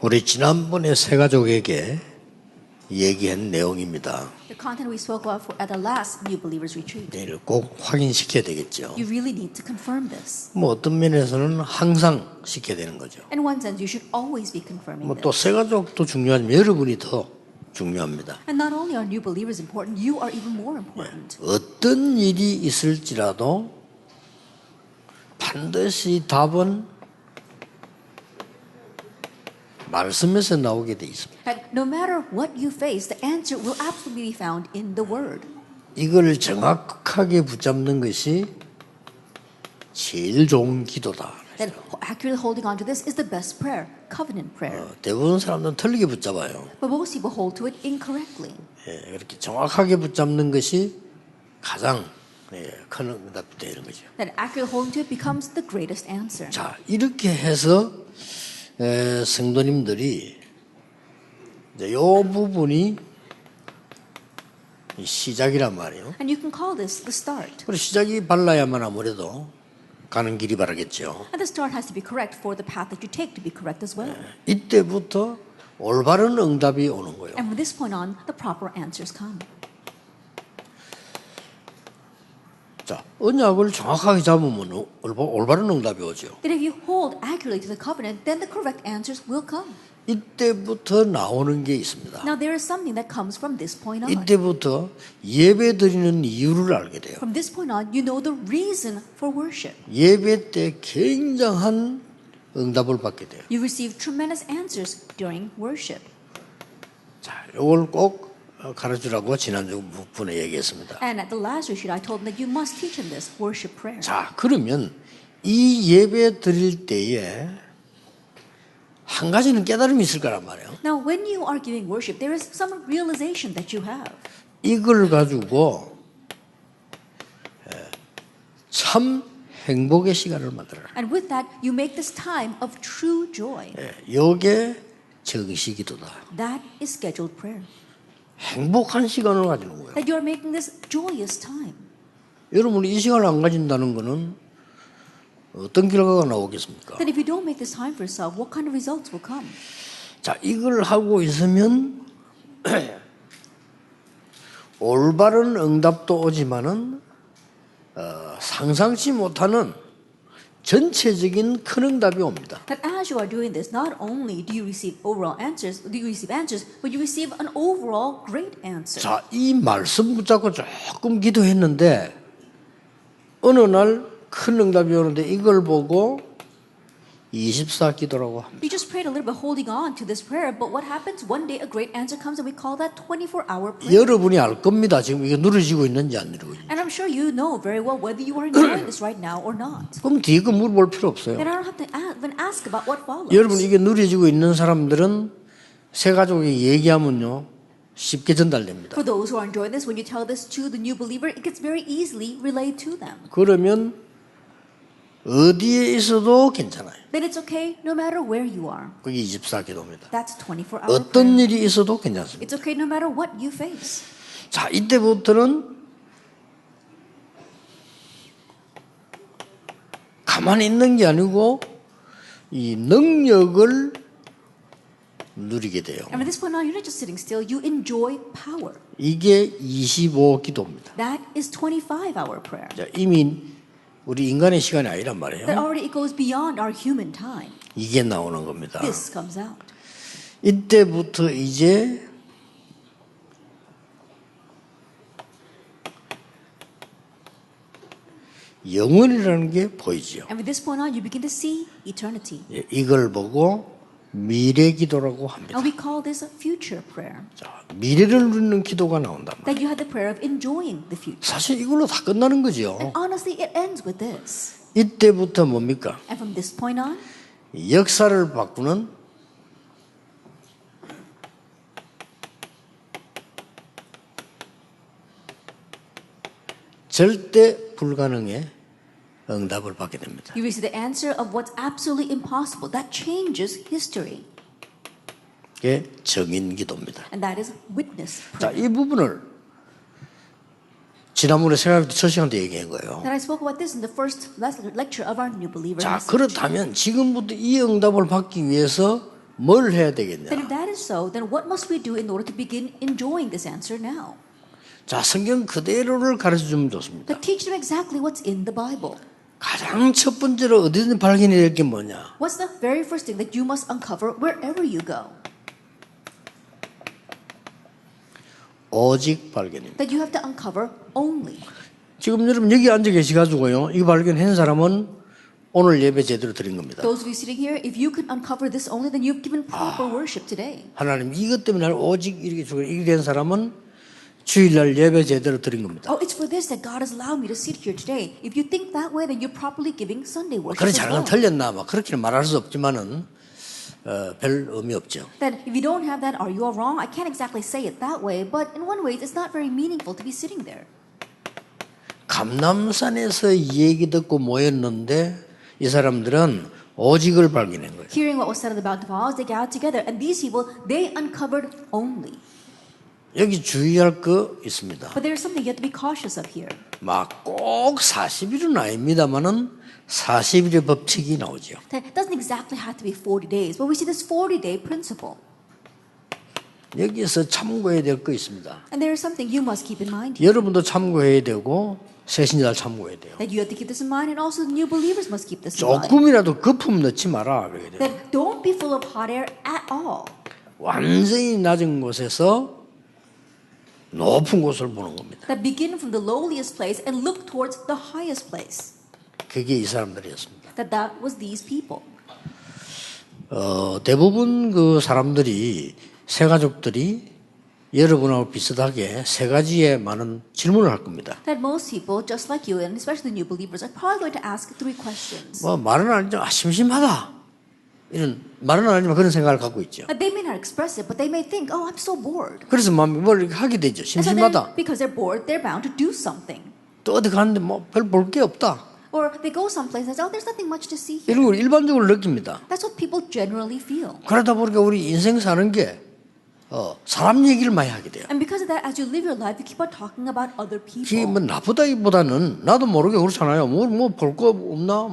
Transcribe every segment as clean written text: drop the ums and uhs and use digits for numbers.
우리 지난번에 새 가족에게 얘기한 내용입니다. The content we spoke about at the last New Believers Retreat. 내일 꼭 확인시켜야 되겠죠. You really need to confirm this. 뭐 어떤 면에서는 항상 시켜야 되는 거죠. In one sense, you should always be confirming 뭐 this. 또 새 가족도 중요하지만 여러분이 더 중요합니다. And not only are new believers important, you are even more important. 어떤 일이 있을지라도 반드시 답은 말씀에서 나오게 돼 있습니다. And no matter what you face, the answer will absolutely be found in the Word. 이걸 정확하게 붙잡는 것이 제일 좋은 기도다. And accurately holding on to this is the best prayer, covenant prayer. 대부분 사람들은 틀리게 붙잡아요. But most people hold to it incorrectly. 그렇게 정확하게 붙잡는 것이 가장 큰 응답이 되는 거죠. That accurately holding to it becomes the greatest answer. 자, 이렇게 해서 성도님들이 이 부분이 시작이란 말이에요. And you can call this the start. 그리고 시작이 발라야만 아무래도 가는 길이 바라겠죠. And the start has to be correct for the path that you take to be correct as well. 이때부터 올바른 응답이 오는 거예요. And from this point on, the proper answers come. 자, 언약을 정확하게 잡으면 올바른 응답이 오죠. That if you hold accurately to the covenant, then the correct answers will come. 이때부터 나오는 게 있습니다. Now there is something that comes from this point on. 이때부터 예배 드리는 이유를 알게 돼요. From this point on, you know the reason for worship. 예배 때 굉장한 응답을 받게 돼요. You receive tremendous answers during worship. 자, 이걸 꼭 가르치라고 지난주 부분에 얘기했습니다. And at the last retreat, I told them that you must teach them this worship prayer. 자, 그러면 이 예배 드릴 때에 한 가지는 깨달음이 있을 거란 말이에요. Now, when you are giving worship, there is some realization that you have. 이걸 가지고 참 행복의 시간을 만들어라. And with that, you make this time of true joy. 이게 정식기도다. That is scheduled prayer. 행복한 시간을 가지는 거예요. That you are making this joyous time. 여러분이 이 시간을 안 가진다는 것은 어떤 결과가 나오겠습니까? That if you don't make this time for yourself, what kind of results will come? 자, 이걸 하고 있으면 올바른 응답도 오지만은 상상치 못하는 전체적인 큰 응답이 옵니다. That as you are doing this, not only do you receive overall answers, but you receive an overall great answer. 자, 이 말씀 붙잡고 조금 기도했는데 어느 날 큰 응답이 오는데 이걸 보고 24기도라고 합니다. You just prayed a little bit holding on to this prayer, but what happens? One day a great answer comes and we call that 24-hour prayer. 여러분이 알 겁니다. 지금 이게 누려지고 있는지 안 누리고 있는지. And I'm sure you know very well whether you are enjoying this right now or not. 그럼 뒤에 거 물어볼 필요 없어요. Then I don't have to even ask about what follows. 여러분 이게 누려지고 있는 사람들은 새 가족에게 얘기하면요 쉽게 전달됩니다. For those who are enjoying this, when you tell this to the new believer, it gets very easily relayed to them. 그러면 어디에 있어도 괜찮아요. Then it's okay no matter where you are. 그게 24기도입니다. That's 24-hour 어떤 prayer. 일이 있어도 괜찮습니다. It's okay no matter what you face. 자, 이때부터는 가만히 있는 게 아니고 이 능력을 누리게 돼요. And from this point on, you're not just sitting still, you enjoy power. 이게 25기도입니다. That is 25-hour prayer. 자, 이미 우리 인간의 시간이 아니란 말이에요. That already it goes beyond our human time. 이게 나오는 겁니다. This comes out. 이때부터 이제 영원이라는 게 보이죠. And from this point on, you begin to see eternity. 이걸 보고 미래 기도라고 합니다. And we call this a future prayer. 자, 미래를 누리는 기도가 나온단 말이에요. That you have the prayer of enjoying the future. 사실 이걸로 다 끝나는 거죠. And honestly, it ends with this. 이때부터 뭡니까? And from this point on, 역사를 바꾸는 절대 불가능의 응답을 받게 됩니다. you receive the answer of what's absolutely impossible. That changes history. 이게 정인 기도입니다. And that is witness 자, prayer. 이 부분을 지난번에 생각할 때 첫 시간 때 얘기한 거예요. That I spoke about this in the first lecture of our new believer 자, message. 그렇다면 지금부터 이 응답을 받기 위해서 뭘 해야 되겠냐? Then if that is so, then what must we do in order to begin enjoying this answer now? 자, 성경 그대로를 가르쳐 주면 좋습니다. But teach them exactly what's in the Bible. 가장 첫 번째로 어디든 발견해야 될 게 뭐냐? What's the very first thing that you must uncover wherever you go? 오직 발견입니다. That you have to uncover only. 지금 여러분 여기 앉아 계시가지고요. 이 발견한 사람은 오늘 예배 제대로 드린 겁니다. Those of you sitting here, if you could uncover this only, then you've given proper worship today. 하나님 이것 때문에 나를 오직 이렇게 주고 이렇게 된 사람은 주일날 예배 제대로 드린 겁니다. Oh, it's for this that God has allowed me to sit here today. If you think that way, then you're properly giving Sunday worship 그런 as 잘난 well. 틀렸나 막 그렇게는 말할 수 없지만은 별 의미 없죠. That if you don't have that, or you are wrong, I can't exactly say it that way, but in one way, it's not very meaningful to be sitting there. 감남산에서 얘기 듣고 모였는데 이 사람들은 오직을 발견한 거예요. Hearing what was said at the Mount of Olives, they gathered together, and these people, they uncovered only. 여기 주의할 거 있습니다. But there is something you have to be cautious of here. 막 꼭 40일은 아닙니다만은 40일의 법칙이 나오죠. That doesn't exactly have to be 40 days, but we see this 40-day principle. 여기서 참고해야 될 거 있습니다. And there is something you must keep in mind here. 여러분도 참고해야 되고 새신자 참고해야 돼요. That you have to keep this in mind, and also the new believers must keep this in mind. 조금이라도 거품 넣지 마라 그래야 돼요. That don't be full of hot air at all. 완전히 낮은 곳에서 높은 곳을 보는 겁니다. That begin from the lowliest place and look towards the highest place. 그게 이 사람들이었습니다. That was these people. 대부분 그 사람들이 새 가족들이 여러분하고 비슷하게 세 가지의 많은 질문을 할 겁니다. That most people, just like you, and especially the new believers, are probably going to ask 3 questions. 뭐 말은 안 하지만 심심하다 이런 말은 안 하지만 그런 생각을 갖고 있죠. They may not express it, but they may think, "Oh, I'm so bored." 그래서 뭘 이렇게 하게 되죠. And so then, 심심하다. because they're bored, they're bound to do something. 또 어디 가는데 뭐 별 볼 게 없다. Or they go someplace and say, "Oh, there's nothing much to see here." 이런 걸 일반적으로 느낍니다. That's what people generally feel. 그러다 보니까 우리 인생 사는 게 사람 얘기를 많이 하게 돼요. And because of that, as you live your life, you keep on talking about other 그게 people. 뭐 나쁘다기보다는 나도 모르게 그렇잖아요. 뭐 볼 거 없나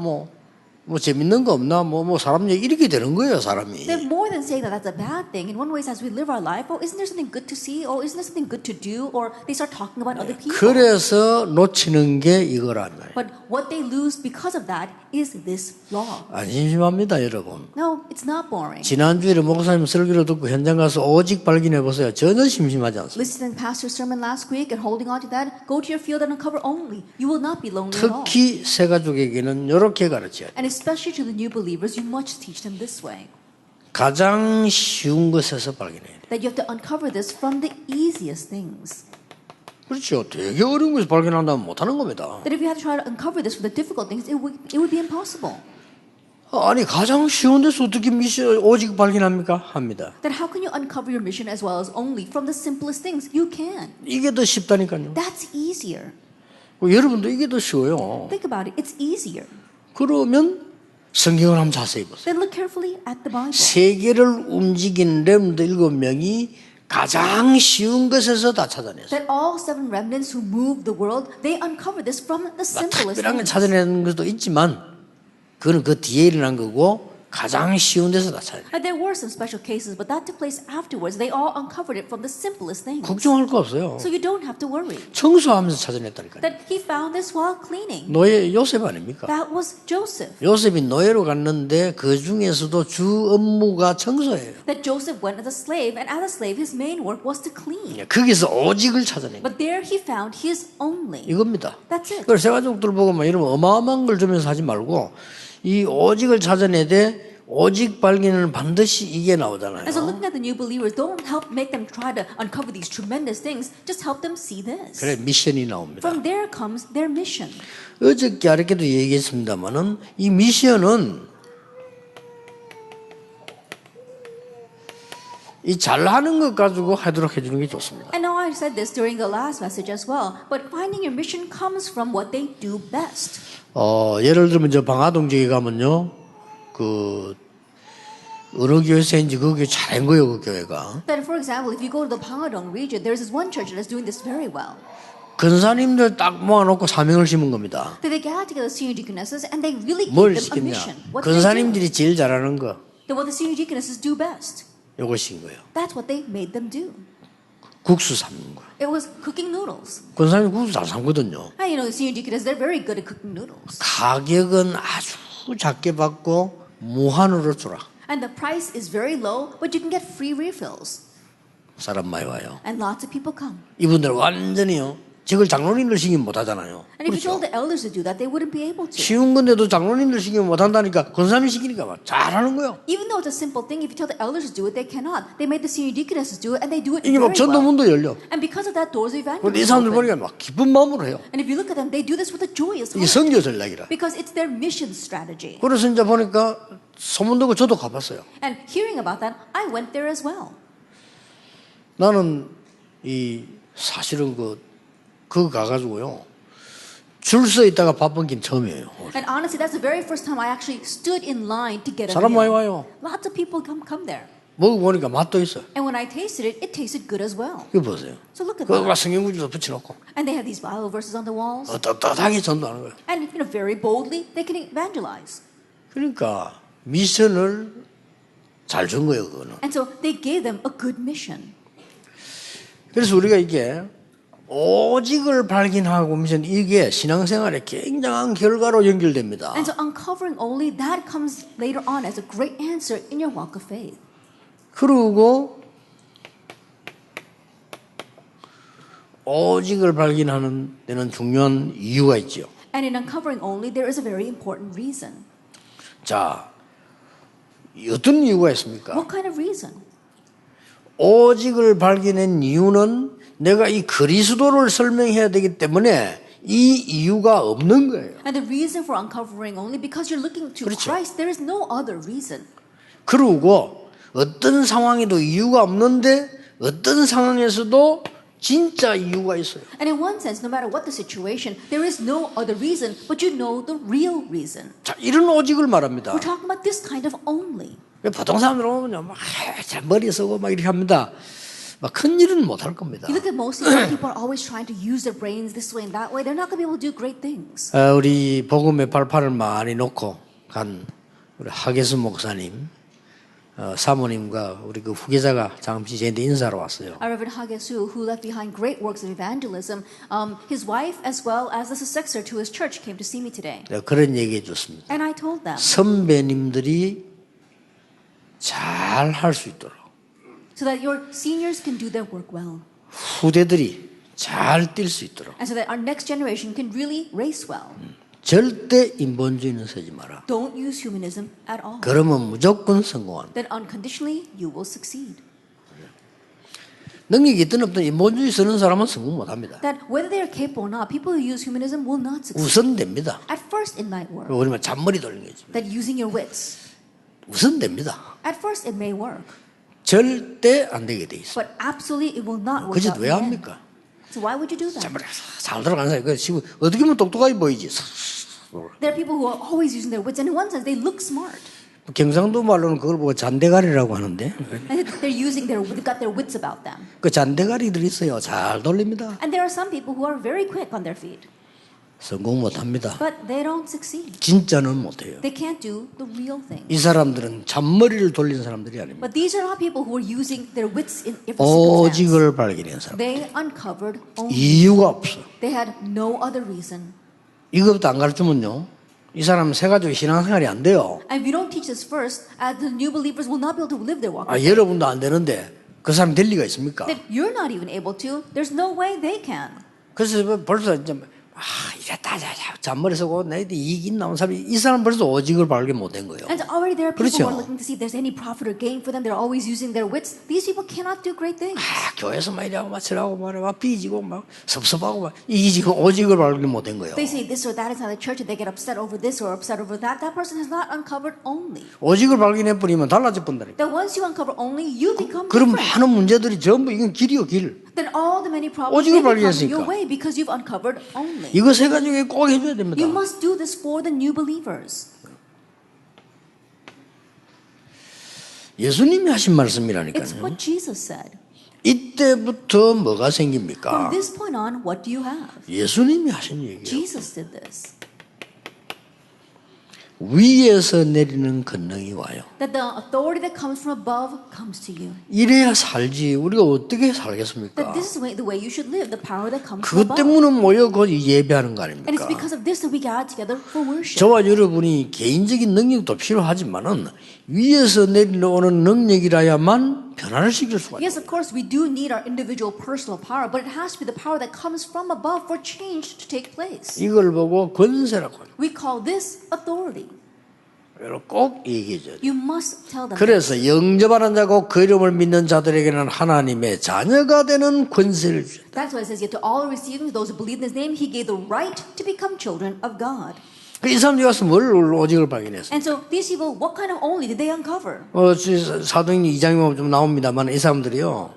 뭐 재밌는 거 없나 뭐 사람 얘기 이렇게 되는 거예요 사람이. They're more than saying that that's a bad thing. In one way, as we live our life, oh, isn't there something good to see? Or isn't there something good to do? Or they start talking about other people. 그래서 놓치는 게 이거란 말이에요. But what they lose because of that is this law. 안 심심합니다 여러분. No, it's not boring. 지난주에 목사님 설교를 듣고 현장 가서 오직 발견해 보세요. 전혀 심심하지 않습니다. Listening to Pastor's sermon last week and holding on to that, go to your field and uncover only. You will not be lonely at all. 특히 새 가족에게는 이렇게 가르쳐야 돼요. And especially to the new believers, you must teach them this way. 가장 쉬운 것에서 발견해야 돼요. That you have to uncover this from the easiest things. 그렇죠. 되게 어려운 것을 발견한다면 못하는 겁니다. That if you had to try to uncover this from the difficult things, it would be impossible. 아니 가장 쉬운 데서 어떻게 미션 오직 발견합니까? 합니다. Then how can you uncover your mission as well as only from the simplest things? You can. 이게 더 쉽다니까요. That's easier. 여러분도 이게 더 쉬워요. Think about it. It's easier. 그러면 성경을 한번 자세히 보세요. Then look carefully at the Bible. 세계를 움직인 렘들 7명이 가장 쉬운 것에서 다 찾아냈어요. That all 7 remnants who moved the world, they uncovered this from the simplest 특별한 걸 things. 찾아내는 것도 있지만 그건 그 뒤에 일어난 거고 가장 쉬운 데서 다 찾아냈어요. And there were some special cases, but that took place afterwards. They all uncovered it from the simplest things. 걱정할 거 없어요. So you don't have to worry. 청소하면서 찾아냈다니까요. That he found this while cleaning. 노예 요셉 아닙니까? That was Joseph. 요셉이 노예로 갔는데 그 중에서도 주 업무가 청소예요. That Joseph went as a slave, and as a slave, his main work was to clean. 거기서 오직을 찾아낸 거예요. But there he found his only. 이겁니다. That's it. 그래서 세가족들 보고 막 이러면 어마어마한 걸 주면서 하지 말고 이 오직을 찾아내되 오직 발견은 반드시 이게 나오잖아요. And so looking at the new believers, don't help make them try to uncover these tremendous things. Just help them see this. 그래 미션이 나옵니다. From there comes their mission. 어저께 아랫게도 얘기했습니다만은 이 미션은 이 잘하는 것 가지고 하도록 해주는 게 좋습니다. I know I said this during the last message as well, but finding your mission comes from what they do best. 예를 들면 저 방화동 지역에 가면요. 그 어느 교회인지 그 교회 잘한 거예요, 그 교회가. Then, for example, if you go to the Pangadong region, there's this one church that is doing this very well. 근사님들 딱 모아놓고 사명을 심은 겁니다. That they gather together senior deaconesses and they really 뭘 give them a 시켰냐? mission. What do they do? 근사님들이 제일 잘하는 거 then what the senior deaconesses do best. 이것인 거예요. That's what they made them do. 국수 삶는 거예요. It was cooking noodles. 권사님 국수 잘 삶거든요. And you know, the senior deaconess, they're very good at cooking noodles. 가격은 아주 작게 받고 무한으로 주라. And the price is very low, but you can get free refills. 사람 많이 와요. And lots of people come. 이분들 완전히요. 저걸 장로님들 시키면 못하잖아요. And if you 그렇죠? told the elders to do that, they wouldn't be able to. 쉬운 건데도 장로님들 시키면 못한다니까 권사님이 시키니까 막 잘하는 거예요. Even though it's a simple thing, if you tell the elders to do it, they cannot. They made the senior deaconesses do it, and they do it 이게 very 막 well. 전도문도 열려. And because of that, doors of 그런데 이 evangelism 사람들 open. 보니까 막 기쁜 마음으로 해요. And if you look at them, they do this with a joyous 이게 heart. 선교 전략이라. Because it's their mission strategy. 그래서 이제 보니까 소문 듣고 저도 가봤어요. And hearing about that, I went there as well. 나는 이 사실은 그거 가가지고요. 줄 서 있다가 바쁜 긴 처음이에요. And honestly, that's the very first time I actually stood in line to get a 사람 많이 meal. 와요. Lots of people come there. 먹어보니까 맛도 있어요. And when I tasted it, it tasted good as well. 이거 보세요. So look at 그거 that. 성경구지도 붙여놓고 And they have these Bible verses on the walls. 떳떳하게 전도하는 거예요. And you know, very boldly, they can evangelize. 그러니까 미션을 잘 준 거예요, 그거는. And so they gave them a good mission. 그래서 우리가 이게 오직을 발견하고 미션 이게 신앙생활에 굉장한 결과로 연결됩니다. And so uncovering only, that comes later on as a great answer in your walk of faith. 그리고 오직을 발견하는 데는 중요한 이유가 있죠. And in uncovering only, there is a very important reason. 자, 어떤 이유가 있습니까? What kind of reason? 오직을 발견한 이유는 내가 이 그리스도를 설명해야 되기 때문에 이 이유가 없는 거예요. And the reason for uncovering only, because you're looking to 그렇죠. Christ, there is no other reason. 그리고 어떤 상황에도 이유가 없는데 어떤 상황에서도 진짜 이유가 있어요. And in one sense, no matter what the situation, there is no other reason, but you know the real reason. 자, 이런 오직을 말합니다. We're talking about this kind of only. 보통 사람들 오면요, 막 머리 쓰고 막 이렇게 합니다. 막 큰 일은 못 할 겁니다. You look at most people are always trying to use their brains this way and that way. They're not going to be able to do great things. 우리 복음의 발판을 많이 놓고 간 우리 하계수 목사님, 사모님과 우리 그 후계자가 잠시 저한테 인사로 왔어요. Reverend Hagesu, who left behind great works of evangelism, his wife as well as the successor to his church came to see me today. 내가 그런 얘기해 줬습니다. And I told them, 선배님들이 잘 할 수 있도록 so that your seniors can do their work well. 후대들이 잘 뛸 수 있도록 And so that our next generation can really race well. 절대 인본주의는 쓰지 마라. Don't use humanism at all. 그러면 무조건 성공한다. Then unconditionally, you will succeed. 능력이 있든 없든 인본주의 쓰는 사람은 성공 못합니다. That whether they are capable or not, people who use humanism will not succeed. 우선됩니다. At first, it might work. 우리만 잔머리 돌리는 거지. That using your wits. 우선됩니다. At first, it may work. 절대 안 되게 돼 있어. But absolutely, it will not work 그짓 out 왜 in the end. 합니까? So why would you do that? 잔머리 잘 들어가는 사람. 그 지금 어떻게 보면 똑똑하게 보이지. There are people who are always using their wits, and in one sense, they look smart. 경상도 말로는 그걸 보고 잔대가리라고 하는데 And they've got their wits about them. 그 잔대가리들이 있어요. 잘 돌립니다. And there are some people who are very quick on their feet, 성공 못합니다. but they don't succeed. 진짜는 못해요. They can't do the real thing. 이 사람들은 잔머리를 돌리는 사람들이 아닙니다. But these are not people who are using their wits in every circumstance. 오직을 발견한 사람. They uncovered only. 이유가 없어. They had no other reason. 이것부터 안 가르치면요. 이 사람 세 가지고 신앙생활이 안 돼요. And if you don't teach this first, the new believers will not be able to live their walk. 여러분도 안 되는데 그 사람 될 리가 있습니까? That you're not even able to, there's no way they can. 그래서 벌써 이제 이랬다 잔머리 쓰고 내한테 이익 나온 사람이 이 사람 벌써 오직을 발견 못한 거예요. And already there are people 그렇죠. who are looking to see if there's any profit or gain for them. They're always using their wits. These people cannot do great things. 교회에서 막 이래고 마치라고 막 삐지고 막 섭섭하고 막 이 지금 오직을 발견 못한 거예요. They say this or that is not the church, and they get upset over this or upset over that. That person has not uncovered only. 오직을 발견해 버리면 달라져 본다니까. That once you uncover only, you become 그럼 different. 많은 문제들이 전부 이건 길이요 길. Then all the many problems 오직을 they become 발견했으니까. your way because you've uncovered only. 이거 세 가지 꼭 해줘야 됩니다. You must do this for the new believers. 예수님이 하신 It's 말씀이라니까요. what Jesus said. 이때부터 뭐가 From 생깁니까? this point on, what do you have? 예수님이 하신 얘기예요. Jesus did this. 위에서 내리는 권능이 와요. That the authority that comes from above comes to you. 이래야 살지. 우리가 어떻게 That 살겠습니까? this is the way you should live, the power that comes from 그것 above. 때문에 모여 그 예배하는 거 And it's 아닙니까? because of this that we gather together for worship. 저와 여러분이 개인적인 능력도 필요하지만은 위에서 내려오는 능력이라야만 변화를 시킬 수가 있어요. Yes, of course, we do need our individual personal power, but it has to be the power that comes from above for change to take place. 이걸 보고 권세라고 해요. We call this authority. 여러분 꼭 얘기해 줘야 돼요. You must tell them. 그래서 영접하는 자고 그 이름을 믿는 자들에게는 하나님의 자녀가 되는 권세를 주셨다. That's why it says, yet to all who receive him, those who believe in his name, he gave the right to become children of God. 이 사람들이 와서 뭘 오직을 발견했어요? And so these people, what kind of only did they uncover? 사도행전 2장에 보면 좀 나옵니다만 이 사람들이요.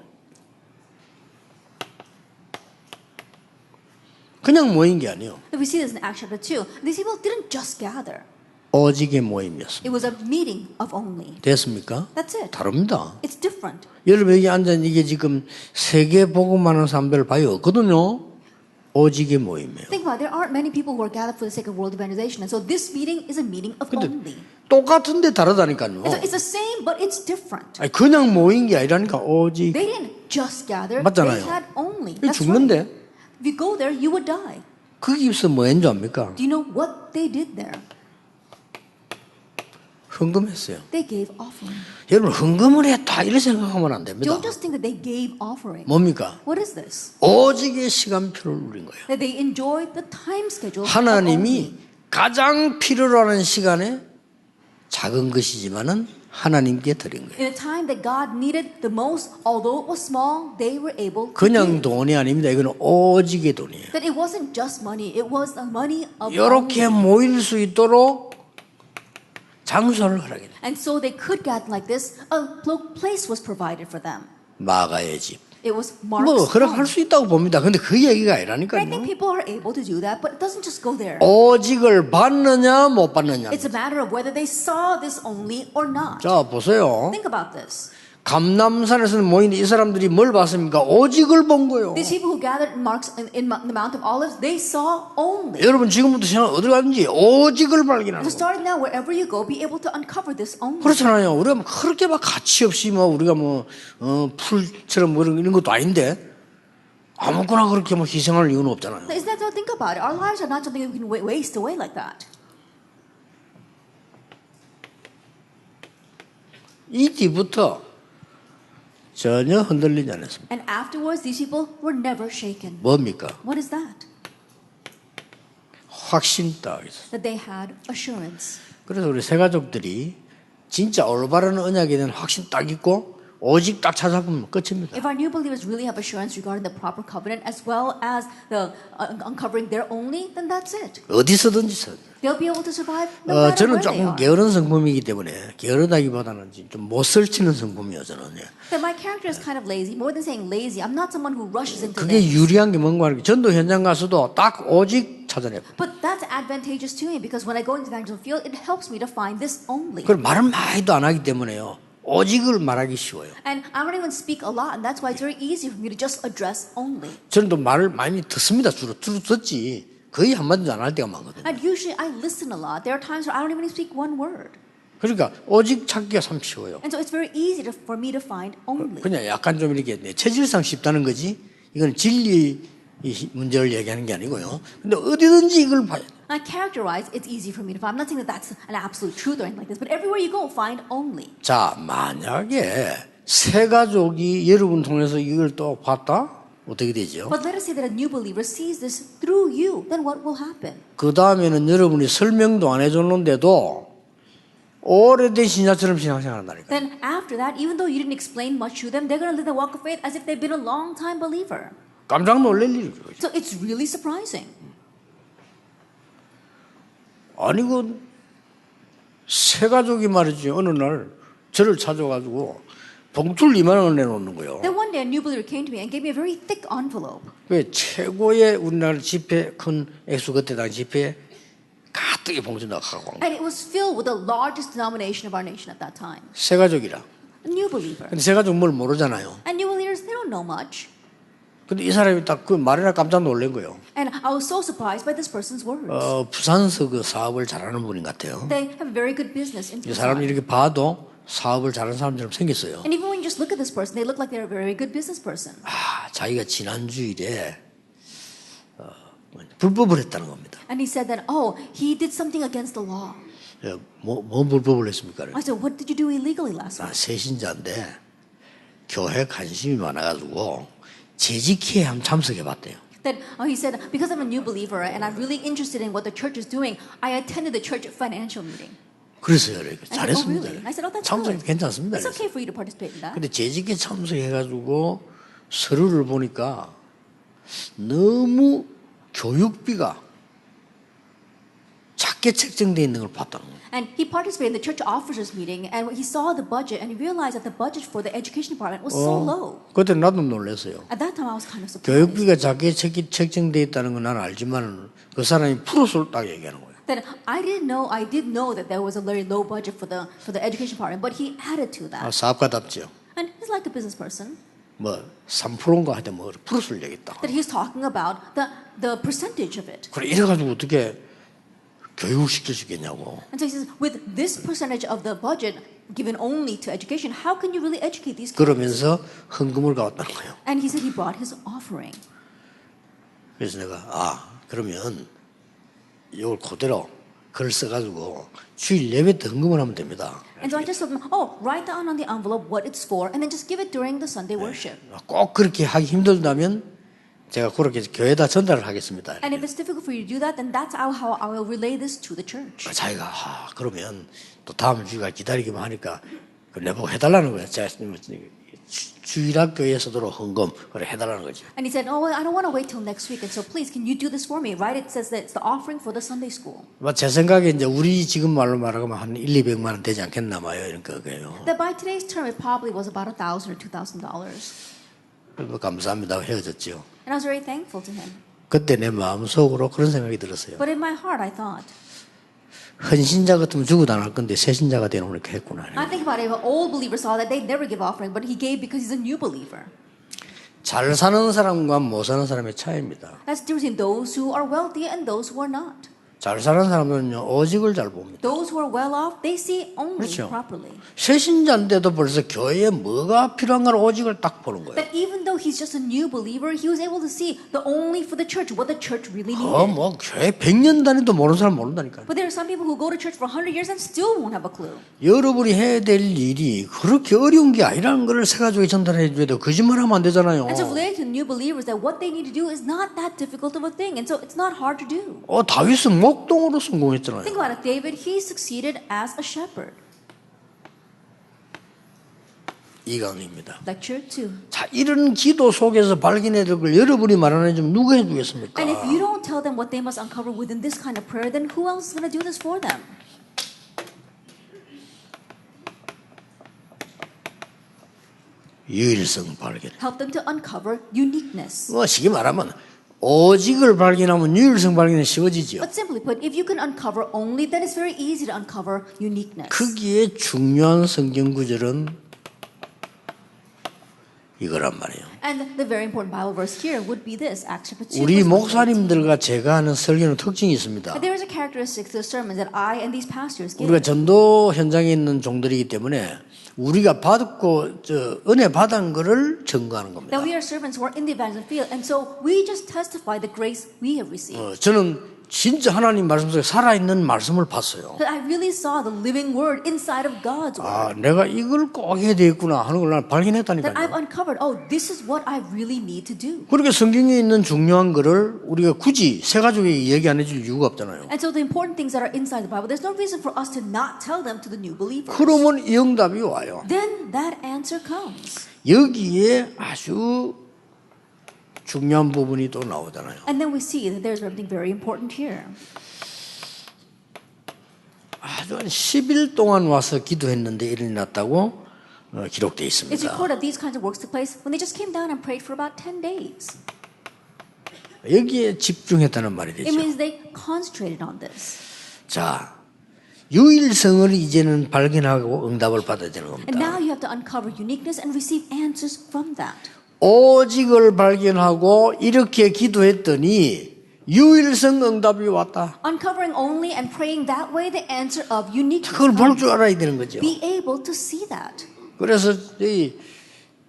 그냥 모인 게 아니에요. We see this in Acts chapter 2. These people didn't just gather. 오직의 모임이었습니다. It was a meeting of only. 됐습니까? That's it. 다릅니다. It's different. 여러분 여기 앉아 이게 지금 세계 복음하는 사람들 봐요. 없거든요. 오직의 모임이에요. Think about it. There aren't many people who are gathered for the sake of world evangelization. And so this meeting is a meeting of 근데 only. 똑같은데 다르다니까요. And so it's the same, but it's different. 아니, 그냥 모인 게 아니라니까 오직. They didn't just gather. 맞잖아요. They had only. 이거 That's 죽는데 right. If you go there, you would die. 거기서 뭐 했는 줄 압니까? Do you know what they did there? 헌금했어요. They gave offering. 여러분 헌금을 했다 이렇게 생각하면 안 됩니다. Don't just think that they gave offering. 뭡니까? What is this? 오직의 시간표를 누린 거예요. That they enjoyed the time schedule. of 하나님이 only. 가장 필요로 하는 시간에 작은 것이지만은 하나님께 드린 거예요. In a time that God needed the most, although it was small, they were able to 그냥 give. 돈이 아닙니다. 이거는 오직의 돈이에요. That it wasn't just money, it was the money of 이렇게 only. 모일 수 있도록 장소를 허락해. And so they could gather like this. A place was provided for them. 마가의 집. It was 뭐 Mark's 허락할 home. 수 있다고 봅니다. 근데 그 얘기가 I think 아니라니까요. people are able to do that, but it doesn't just go there. 오직을 받느냐 못 받느냐. It's a matter of whether they saw this only or not. 자 보세요. Think about this. 감남산에서 모인 이 사람들이 뭘 봤습니까? 오직을 본 거예요. These people who gathered in the Mount of Olives, they saw only. 여러분 지금부터 생각 어디 가든지 오직을 발견하는 So 거예요. starting now, wherever you go, be able to uncover this only. 그렇잖아요. 우리가 뭐 그렇게 막 가치 없이 뭐 우리가 뭐 풀처럼 뭐 이런 것도 아닌데 아무거나 그렇게 뭐 희생할 이유는 없잖아요. Isn't that how to think about it? Our lives are not something that we can waste away like that. 이 뒤부터 전혀 흔들리지 않았습니다. And afterwards, these people were never shaken. 뭡니까? What is that? 확신 딱 있어요. That they had assurance. 그래서 우리 세 가족들이 진짜 올바른 언약에 대한 확신 딱 있고 오직 딱 찾아보면 끝입니다. If our new believers really have assurance regarding the proper covenant as well as the uncovering their only, then that's it. 어디서든지 서. They'll be able to survive no matter 저는 where they 조금 are. 게으른 성품이기 때문에 게으르다기보다는 좀 못 설치는 성품이요 저는. That my character is kind of lazy. More than saying lazy, I'm not someone who rushes into 그게 things. 유리한 게 뭔가 하는 게 전도 현장 가서도 딱 오직 찾아내고. But that's advantageous to me because when I go into the evangelism field, it helps me to find this only. 그걸 말을 많이도 안 하기 때문에요. 오직을 말하기 쉬워요. And I don't even speak a lot, and that's why it's very easy for me to just address only. 저는 또 말을 많이 듣습니다. 주로 듣지. 거의 한마디도 안 할 때가 많거든요. And usually I listen a lot. There are times where I don't even speak one word. 그러니까 오직 찾기가 참 쉬워요. And so it's very easy for me to find only. 그냥 약간 좀 이렇게 체질상 쉽다는 거지. 이건 진리 문제를 얘기하는 게 아니고요. 근데 어디든지 이걸 봐야 돼. I characterize it's easy for me to find. I'm not saying that that's an absolute truth or anything like this, but everywhere you go, find only. 자, 만약에 세 가족이 여러분 통해서 이걸 또 봤다? 어떻게 되죠? But let us say that a new believer sees this through you, then what will happen? 그 다음에는 여러분이 설명도 안 해줬는데도 오래된 신자처럼 신앙생활 한다니까. Then after that, even though you didn't explain much to them, they're going to live the walk of faith as if they've been a long time believer. 깜짝 놀랄 일이죠. So it's really surprising. 아니 세 가족이 말이지 어느 날 저를 찾아가지고 봉투를 2만 원을 내놓는 거예요. Then one day a new believer came to me and gave me a very thick envelope. 왜 최고의 우리나라 집회 큰 액수 그때 당시 집회에 가득히 봉투 나가고 And it was filled with the largest denomination of our nation at that time. 세 가족이라. A new believer. 근데 세 가족 뭘 모르잖아요. And new believers, they don't know much. 근데 이 사람이 딱 그 말이나 깜짝 놀란 거예요. And I was so surprised by this person's words. 부산서 그 사업을 잘하는 분인 것 같아요. They have very good business in 이 사람이 Busan. 이렇게 봐도 사업을 잘하는 사람처럼 생겼어요. And even when you just look at this person, they look like they're a very good business person. 자기가 지난 주일에 불법을 했다는 겁니다. And he said that, oh, he did something against the law. 뭐 불법을 했습니까? I said, what did you do illegally last 나 week? 새신자인데 교회 관심이 많아가지고 재직회에 한번 참석해봤대요. That he said, because I'm a new believer and I'm really interested in what the church is doing, I attended the church financial meeting. 그래서요, I said, 잘했습니다. oh, really? I said, oh, that's 참석 good. 괜찮습니다. It's okay for you to participate in that. 근데 재직회 참석해가지고 서류를 보니까 너무 교육비가 작게 책정되어 있는 걸 봤다는 거예요. And he participated in the church officers meeting, and he saw the budget, and he realized that the budget for the education department was so low. 그때 나도 놀랐어요. At that time, I was kind of surprised. 교육비가 작게 책정되어 있다는 건 나는 알지만 그 사람이 풀어서 딱 얘기하는 거예요. That I did know that there was a very low budget for the education department, but he added to that. 사업가답지요. And he's like a business person. 뭐 3%인가 하여튼 뭐 풀어서 얘기했다. That he's talking about the percentage of it. 그래 이래가지고 어떻게 교육시킬 수 있겠냐고. And so he says, with this percentage of the budget given only to education, how can you really educate these kids? 그러면서 헌금을 가왔다는 거예요. And he said he brought his offering. 그래서 내가 그러면 이걸 그대로 글 써가지고 주일 예배 때 헌금을 하면 됩니다. And so I just told him, oh, write down on the envelope what it's for, and then just give it during the Sunday worship. 꼭 그렇게 하기 힘들다면 제가 그렇게 교회에다 전달을 하겠습니다. And if it's difficult for you to do that, then that's how I will relay this to the church. 자기가 그러면 또 다음 주가 기다리기만 하니까 내보고 해달라는 거예요. 제가 주일학교에서도 헌금 그래 해달라는 거죠. And he said, oh, well, I don't want to wait till next week, and so please, can you do this for me? Right? It says that it's the offering for the Sunday school. 제 생각에 이제 우리 지금 말로 말하면 한 1,200만 원 되지 않겠나 봐요. 이런 거예요. That by today's term, it probably was about $1,000 or $2,000. 감사합니다. 헤어졌죠. And I was very thankful to him. 그때 내 마음속으로 그런 생각이 들었어요. But in my heart, I thought, 헌신자 같으면 죽어도 안 할 건데 새신자가 되는 이렇게 했구나. I think about it, if an old believer saw that they'd never give offering, but he gave because he's a new believer. 잘 사는 사람과 못 사는 사람의 차이입니다. That's the difference between those who are wealthy and those who are not. 잘 사는 사람들은요 오직을 잘 봅니다. Those who are well off, they see only 그렇죠. properly. 새신자인데도 벌써 교회에 뭐가 필요한가를 오직을 딱 보는 거예요. That even though he's just a new believer, he was able to see the only for the church, what the church really needed. 뭐 교회 100년 다니도 모르는 사람 모른다니까요. But there are some people who go to church for 100 years and still won't have a clue. 여러분이 해야 될 일이 그렇게 어려운 게 아니라는 걸 세가족에 전달해 줘야 돼요. 거짓말하면 안 되잖아요. And so related to new believers, that what they need to do is not that difficult of a thing, and so it's not hard to do. 다윗은 목동으로 성공했잖아요. Think about it, David, he succeeded as a shepherd. 이 강의입니다. Lecture 2. 자, 이런 기도 속에서 발견해야 될 걸 여러분이 말하는 좀 누가 해주겠습니까? And if you don't tell them what they must uncover within this kind of prayer, then who else is going to do this for them? 유일성 발견. Help them to uncover uniqueness. 쉽게 말하면 오직을 발견하면 유일성 발견이 쉬워지죠. But simply put, if you can uncover only, then it's very easy to uncover uniqueness. 거기에 중요한 성경 구절은 이거란 말이에요. And the very important Bible verse here would be this, Acts chapter 2. 우리 verse 1 to 18. 목사님들과 제가 하는 설교는 특징이 있습니다. But there is a characteristic to the sermons that I and these pastors give. 우리가 전도 현장에 있는 종들이기 때문에 우리가 받고 은혜 받은 거를 증거하는 겁니다. That we are servants who are in the evangelism field, and so we just testify the grace we have received. 저는 진짜 하나님 말씀 속에 살아있는 말씀을 봤어요. But I really saw the living word inside of God's word. 내가 이걸 꼭 해야 되겠구나 하는 걸 난 That I've 발견했다니까요. uncovered, oh, this is what I really need to do. 그렇게 성경에 있는 중요한 거를 우리가 굳이 세 가족에게 얘기 안 해줄 이유가 없잖아요. And so the important things that are inside the Bible, there's no reason for us to not tell them to the new believers. 그러면 이 응답이 와요. Then that answer comes. 여기에 아주 중요한 부분이 또 나오잖아요. And then we see that there's something very important here. 아주 한 10일 동안 와서 기도했는데 일이 났다고 기록되어 It's 있습니다. recorded that these kinds of works took place when they just came down and prayed for about 10 days. 여기에 집중했다는 말이 It 되죠. means they concentrated on this. 자, 유일성을 이제는 발견하고 응답을 받아야 되는 And now 겁니다. you have to uncover uniqueness and receive answers from that. 오직을 발견하고 이렇게 기도했더니 유일성 응답이 왔다. Uncovering only and praying that way, the answer of uniqueness 그걸 볼 comes. 줄 알아야 되는 거죠. Be able to see that. 그래서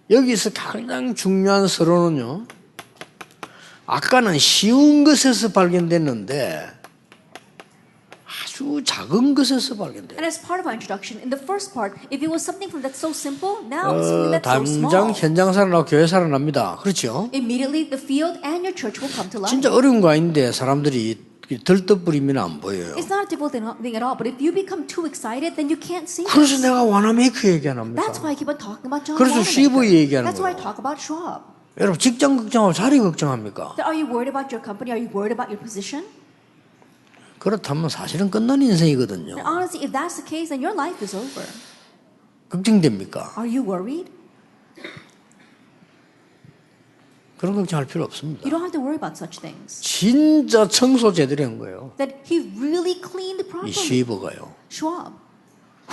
여기서 가장 중요한 서론은요. 아까는 쉬운 것에서 발견됐는데 아주 작은 것에서 발견돼요. And as part of our introduction, in the first part, if it was something from that's so simple, now it's something that's so 당장 small. 현장 살아나고 교회 살아납니다. 그렇죠? Immediately, the field and your church will come to life. 진짜 어려운 거 아닌데 사람들이 들떠버리면 안 보여요. It's not a difficult thing at all, but if you become too excited, then you can't see 그래서 this. 내가 와나메이크 얘기 안 합니까? That's why I keep on talking about John 그래서 Wanamaker. CV 얘기하는 That's why I 거예요. talk about Schwab. 여러분 직장 걱정하고 자리 걱정합니까? Are you worried about your company? Are you worried about your position? 그렇다면 사실은 끝난 인생이거든요. And honestly, if that's the case, then your life is over. 걱정됩니까? Are you worried? 그런 걱정할 필요 없습니다. You don't have to worry about such things. 진짜 청소 제대로 한 거예요. That he really cleaned 이 properly. 쉐이버가요. Schwab.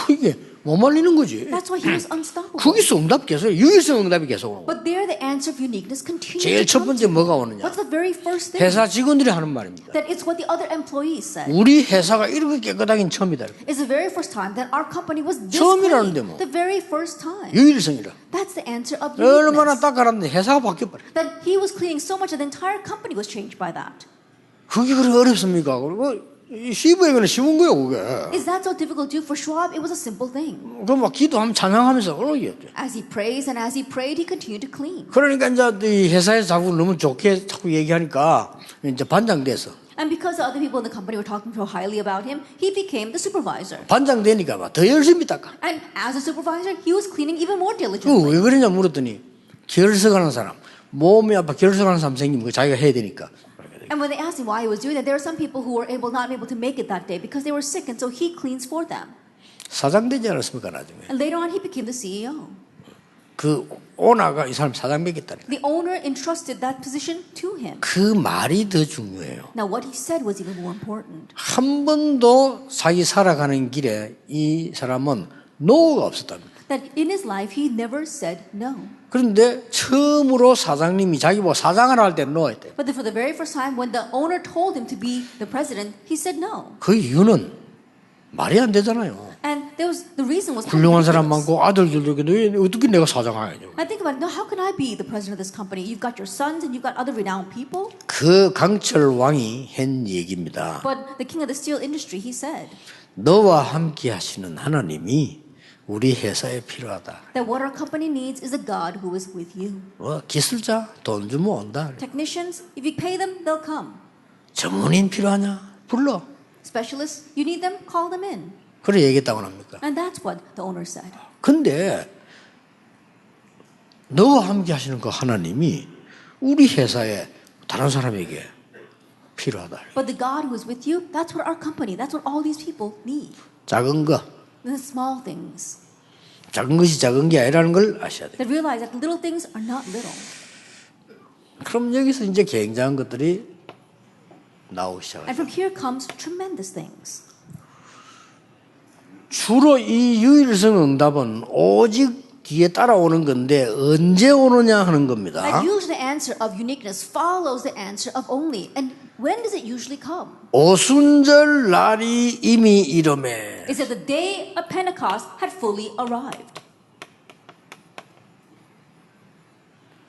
이게 못 말리는 거지. That's why he was unstoppable. 거기서 응답 계속 유일성 응답이 계속 오는 거예요. But there, the answer of uniqueness continues. 제일 to 첫 come 번째 to 뭐가 him. 오느냐? What's the very first thing? 회사 직원들이 하는 말입니다. That it's what the other employees said. 우리 회사가 이렇게 깨끗하긴 처음이다. It's the very first time that our company was this 처음이라는데 clean. 뭐. The very first time. 유일성이라. That's the answer of 얼마나 uniqueness. 닦아놨는데 회사가 바뀌어버려. That he was cleaning so much that the entire company was changed by that. 그게 그렇게 어렵습니까? 그리고 이 시부에게는 쉬운 거예요, 그게. Is that so difficult to do? For Schwab, it was a simple thing. 그럼 막 기도하면 찬양하면서 그러겠죠. As he prays and as he prayed, he continued to clean. 그러니까 이제 이 회사에서 자꾸 너무 좋게 자꾸 얘기하니까 이제 반장 돼서 And because the other people in the company were talking so highly about him, he became the supervisor. 반장 되니까 막 더 열심히 닦아. And as a supervisor, he was cleaning even more 그 diligently. 왜 그러냐 물었더니 결석하는 사람 몸이 아파 결석하는 사람 생기면 그 자기가 해야 되니까. And when they asked him why he was doing that, there were some people who were not able to make it that day because they were sick, and so he cleans for them. 사장 되지 않았습니까 나중에? And later on, he became the CEO. 그 오너가 이 사람 사장 되겠다니. The owner entrusted that position to him. 그 말이 더 중요해요. Now, what he said was even more important. 한 번도 자기 살아가는 길에 이 사람은 노가 없었답니다. That in his life, he never said no. 그런데 처음으로 사장님이 자기 뭐 사장을 할 때 노 했대. But then for the very first time, when the owner told him to be the president, he said no. 그 이유는 말이 안 되잖아요. And the reason was 훌륭한 사람 ridiculous. 많고 아들들도 있는데 어떻게 내가 사장하냐. I think about it. No, how can I be the president of this company? You've got your sons and you've got other renowned people. 그 강철 왕이 한 얘기입니다. But the king of the steel industry, he said 너와 함께 하시는 하나님이 우리 회사에 필요하다. that what our company needs is a God who is with you. 기술자 돈 주면 온다. Technicians, if you pay them, they'll come. 전문인 필요하냐? 불러. Specialists, you need them, call them in. 그래 얘기했다고 합니까? And that's what the owner said. 근데 너와 함께 하시는 그 하나님이 우리 회사에 다른 사람에게 필요하다. But the God who is with you, that's what our company, that's what all these people need. 작은 거, The small things. 작은 것이 작은 게 아니라는 걸 아셔야 돼요. That realize that little things are not little. 그럼 여기서 이제 굉장한 것들이 나오기 시작해요. And from here comes tremendous things. 주로 이 유일성 응답은 오직 뒤에 따라오는 건데 언제 오느냐 하는 겁니다. And usually the answer of uniqueness follows the answer of only. And when does it usually come? 오순절 날이 이미 이름에 It's that the day of Pentecost had fully arrived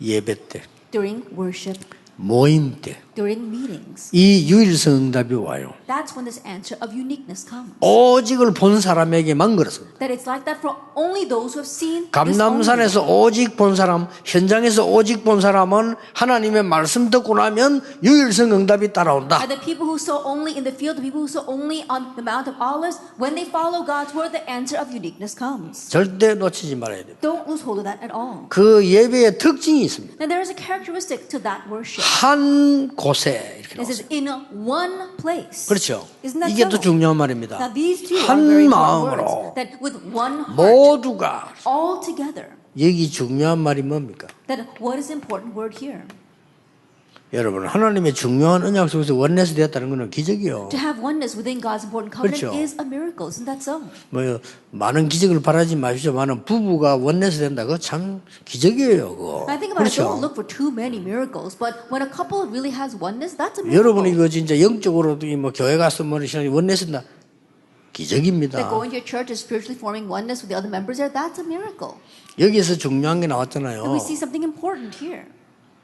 예배 때, during worship, 모임 때, during meetings. 이 유일성 응답이 와요. That's when this answer of uniqueness comes. 오직을 본 사람에게만 그렇습니다. That it's like that for only those who have seen this only. 감남산에서 오직 본 사람, 현장에서 오직 본 사람은 하나님의 말씀 듣고 나면 유일성 응답이 따라온다. And the people who saw only in the field, the people who saw only on the Mount of Olives, when they follow God's word, the answer of uniqueness comes. 절대 놓치지 말아야 돼요. Don't lose hold of that at all. 그 예배의 특징이 있습니다. Now there is a characteristic to that worship. 한 곳에 이렇게 It says 나왔어요. in one place. 그렇죠. Isn't that 이게 so? 또 중요한 말입니다. Now these two are 한 very important 마음으로 words. That with one heart, 모두가 all together. 여기 중요한 말이 뭡니까? That what is the important word here? 여러분 하나님의 중요한 언약 속에서 원내스 되었다는 것은 기적이요. To have oneness within God's important covenant 그렇죠. is a miracle. Isn't that so? 뭐 많은 기적을 바라지 마십시오만은 부부가 원내스 된다. 그거 참 기적이에요. 그거. I think about it, don't 그렇죠. look for too many miracles, but when a couple really has oneness, that's a miracle. 여러분이 이거 진짜 영적으로도 뭐 교회 가서 뭐 신앙이 원내스다. 기적입니다. That going to your church is spiritually forming oneness with the other members there, that's a miracle. 여기서 중요한 게 나왔잖아요. And we see something important here.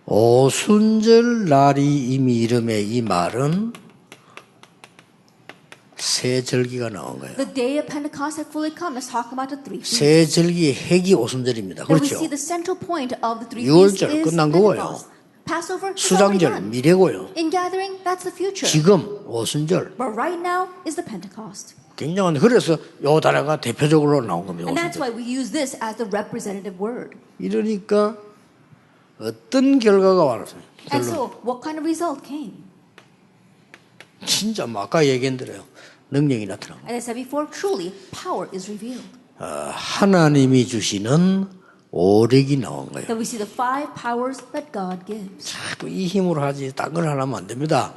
오순절 날이 이미 이름에 이 말은 새 절기가 나온 거예요. The day of Pentecost had fully come. Let's talk about the three feasts. 새 절기의 핵이 오순절입니다. That we 그렇죠? see the central point of the three 유월절 feasts is 끝난 거고요. Pentecost. Passover is already 수장절 done. 미래고요. In gathering, that's the future. 지금 오순절 But right now is the Pentecost. 굉장한 그래서 요 단어가 대표적으로 나온 겁니다. And that's 오순절. why we use this as the representative word. 이러니까 어떤 결과가 왔어요? And 결론. so, what kind of result came? 진짜 뭐 아까 얘기한 대로요. 능력이 나타나고 As I said before, truly, power is revealed. 하나님이 주시는 오력이 나온 거예요. That we see the 5 powers that God gives. 자꾸 이 힘으로 하지 딴 걸 하면 안 됩니다.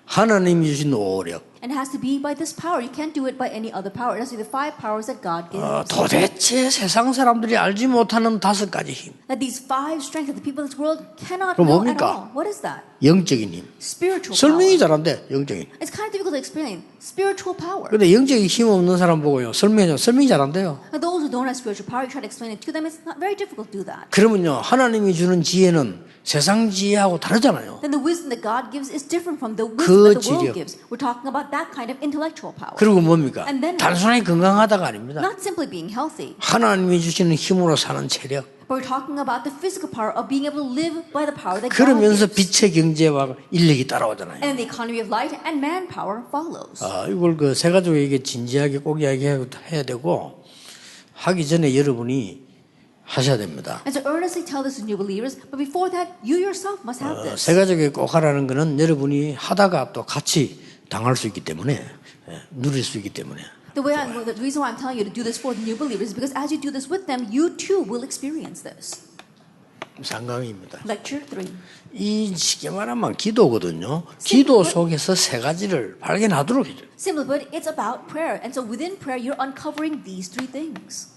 하나님이 주신 오력. And it has to be by this power. You can't do it by any other power. It has to be the 5 powers that God gives. 도대체 세상 사람들이 알지 못하는 5가지 힘. That these 5 strengths that the people of this world cannot 그럼 know at 뭡니까? all. What is that? 영적인 힘. Spiritual 설명이 power. 잘 안 돼. 영적인. It's kind of difficult to explain. Spiritual power. 근데 영적인 힘 없는 사람 보고요. 설명이 잘 안 돼요. Now, those who don't have spiritual power, you try to explain it to them. It's not very difficult to do that. 그러면요. 하나님이 주는 지혜는 세상 지혜하고 다르잖아요. Then the wisdom that God gives is different from the wisdom 그 that the world 지력. gives. We're talking about that kind of intellectual power. 그리고 뭡니까? And then- 단순하게 건강하다가 아닙니다. Not simply being healthy, 하나님이 주시는 힘으로 사는 체력. but we're talking about the physical power of being able to live by the power that God 그러면서 gives. 빛의 경제와 인력이 따라오잖아요. And the economy of light and manpower follows. 이걸 그 세 가족에게 진지하게 꼭 이야기해야 되고 하기 전에 여러분이 하셔야 됩니다. And so earnestly tell this to new believers, but before that, you yourself must have this. 세 가족에게 꼭 하라는 거는 여러분이 하다가 또 같이 당할 수 있기 때문에 누릴 수 있기 때문에 The reason why I'm telling you to do this for the new believers is because as you do this with them, you too will experience this. 상강입니다. Lecture 3. 이 쉽게 말하면 기도거든요. 기도 속에서 세 가지를 발견하도록 해줘요. Simply put, it's about prayer. And so within prayer, you're uncovering these 3 things.